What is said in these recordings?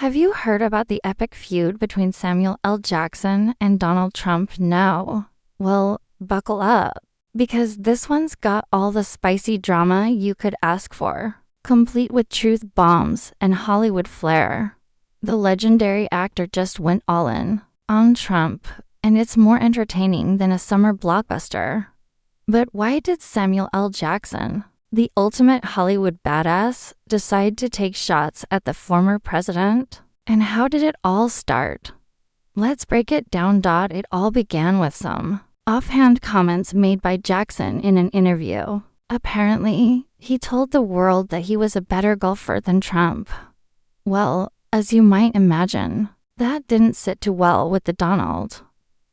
Have you heard about the epic feud between Samuel L. Jackson and Donald Trump? No. Well, buckle up, because this one's got all the spicy drama you could ask for, complete with truth bombs and Hollywood flair. The legendary actor just went all in on Trump, and it's more entertaining than a summer blockbuster. But why did Samuel L. Jackson, the ultimate Hollywood badass, decide to take shots at the former president? And how did it all start? Let's break it down. It all began with some offhand comments made by Jackson in an interview. Apparently, he told the world that he was a better golfer than Trump. Well, as you might imagine, that didn't sit too well with the Donald.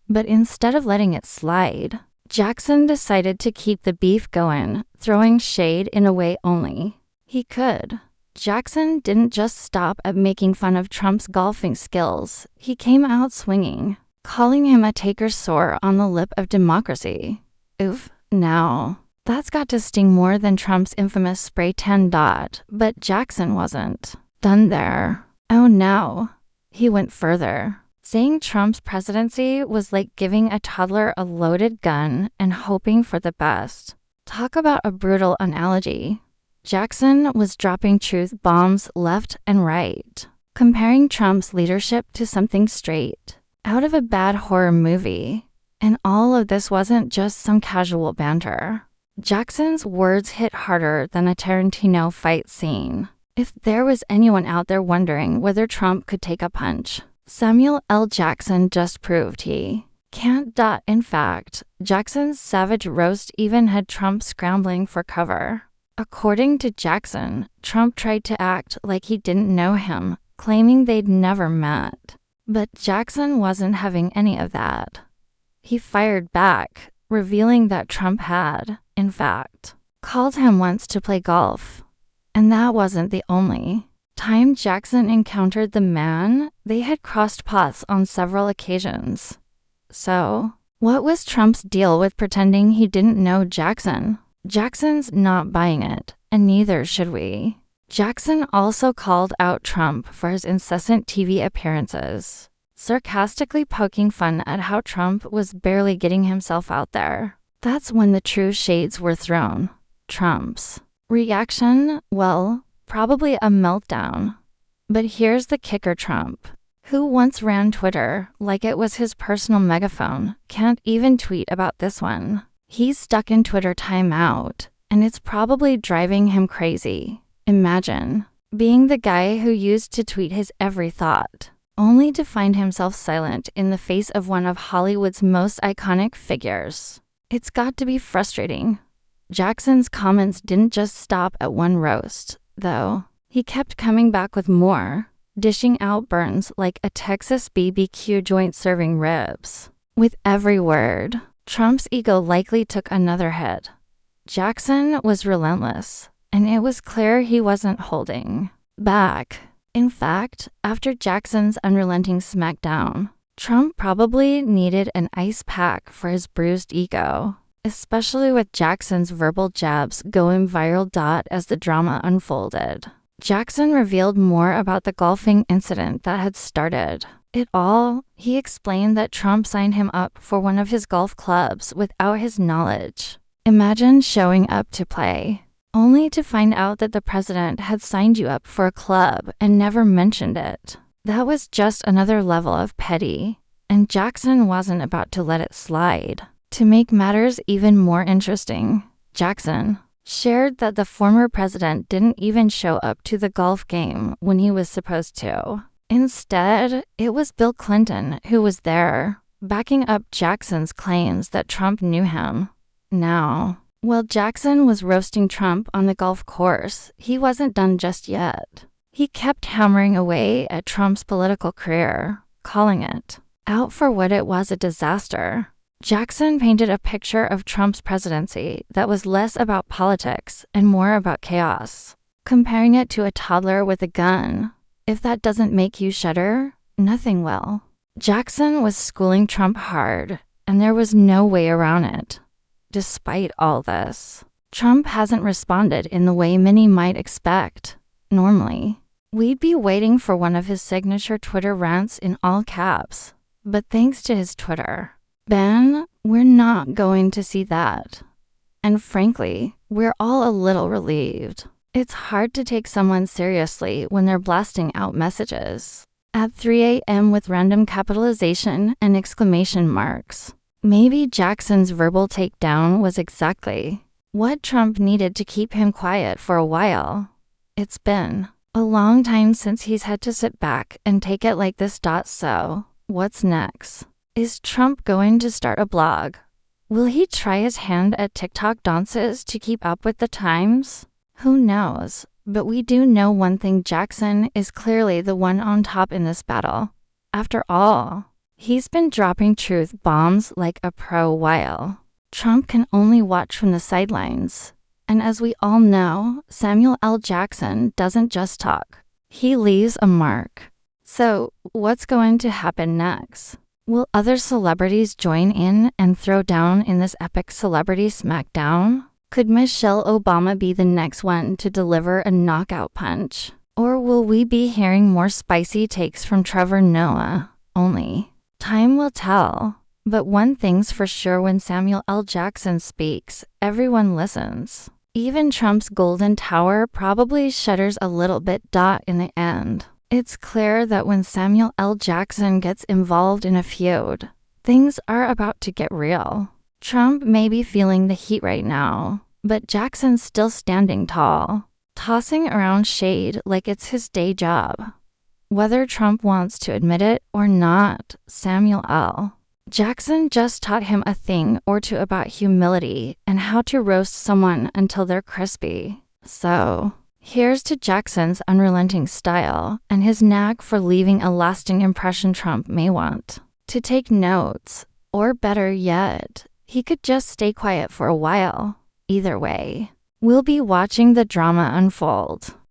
But instead of letting it slide, Jackson decided to keep the beef going, throwing shade in a way only he could. Jackson didn't just stop at making fun of Trump's golfing skills. He came out swinging, calling him a taker sore on the lip of democracy. Oof, now, that's got to sting more than Trump's infamous spray tan. But Jackson wasn't done there. Oh no, he went further, saying Trump's presidency was like giving a toddler a loaded gun and hoping for the best. Talk about a brutal analogy. Jackson was dropping truth bombs left and right, comparing Trump's leadership to something straight out of a bad horror movie. And all of this wasn't just some casual banter. Jackson's words hit harder than a Tarantino fight scene. If there was anyone out there wondering whether Trump could take a punch, Samuel L. Jackson just proved he can't. In fact, Jackson's savage roast even had Trump scrambling for cover. According to Jackson, Trump tried to act like he didn't know him, claiming they'd never met. But Jackson wasn't having any of that. He fired back, revealing that Trump had, in fact, called him once to play golf. And that wasn't the only time Jackson encountered the man. They had crossed paths on several occasions. So, what was Trump's deal with pretending he didn't know Jackson? Jackson's not buying it, and neither should we. Jackson also called out Trump for his incessant TV appearances, sarcastically poking fun at how Trump was barely getting himself out there. That's when the true shades were thrown. Trump's reaction? Well, probably a meltdown. But here's the kicker. Trump, who once ran Twitter like it was his personal megaphone, can't even tweet about this one. He's stuck in Twitter timeout, and it's probably driving him crazy. Imagine being the guy who used to tweet his every thought, only to find himself silent in the face of one of Hollywood's most iconic figures. It's got to be frustrating. Jackson's comments didn't just stop at one roast, though. He kept coming back with more, dishing out burns like a Texas BBQ joint serving ribs. With every word, Trump's ego likely took another hit. Jackson was relentless, and it was clear he wasn't holding back. In fact, after Jackson's unrelenting smackdown, Trump probably needed an ice pack for his bruised ego, especially with Jackson's verbal jabs going viral. As the drama unfolded, Jackson revealed more about the golfing incident that had started it all. He explained that Trump signed him up for one of his golf clubs without his knowledge. Imagine showing up to play, only to find out that the president had signed you up for a club and never mentioned it. That was just another level of petty, and Jackson wasn't about to let it slide. To make matters even more interesting, Jackson shared that the former president didn't even show up to the golf game when he was supposed to. Instead, it was Bill Clinton who was there, backing up Jackson's claims that Trump knew him. Now, while Jackson was roasting Trump on the golf course, he wasn't done just yet. He kept hammering away at Trump's political career, calling it out for what it was: a disaster. Jackson painted a picture of Trump's presidency that was less about politics and more about chaos, comparing it to a toddler with a gun. If that doesn't make you shudder, nothing will. Jackson was schooling Trump hard, and there was no way around it. Despite all this, Trump hasn't responded in the way many might expect. Normally, We'd be waiting for one of his signature Twitter rants in all caps. But thanks to his Twitter ban, we're not going to see that. And frankly, we're all a little relieved. It's hard to take someone seriously when they're blasting out messages at 3 a.m. with random capitalization and exclamation marks. Maybe Jackson's verbal takedown was exactly what Trump needed to keep him quiet for a while. It's been a long time since he's had to sit back and take it like this. So, what's next? Is Trump going to start a blog? Will he try his hand at TikTok dances to keep up with the times? Who knows? But we do know one thing: Jackson is clearly the one on top in this battle. After all, he's been dropping truth bombs like a pro while Trump can only watch from the sidelines. And as we all know, Samuel L. Jackson doesn't just talk. He leaves a mark. So, what's going to happen next? Will other celebrities join in and throw down in this epic celebrity smackdown? Could Michelle Obama be the next one to deliver a knockout punch? Or will we be hearing more spicy takes from Trevor Noah? Only time will tell. But one thing's for sure: when Samuel L. Jackson speaks, everyone listens. Even Trump's Golden Tower probably shudders a little bit. In the end, it's clear that when Samuel L. Jackson gets involved in a feud, things are about to get real. Trump may be feeling the heat right now, but Jackson's still standing tall, tossing around shade like it's his day job. Whether Trump wants to admit it or not, Samuel L. Jackson just taught him a thing or two about humility and how to roast someone until they're crispy. So, here's to Jackson's unrelenting style and his knack for leaving a lasting impression. Trump may want to take notes, or better yet, he could just stay quiet for a while. Either way, we'll be watching the drama unfold.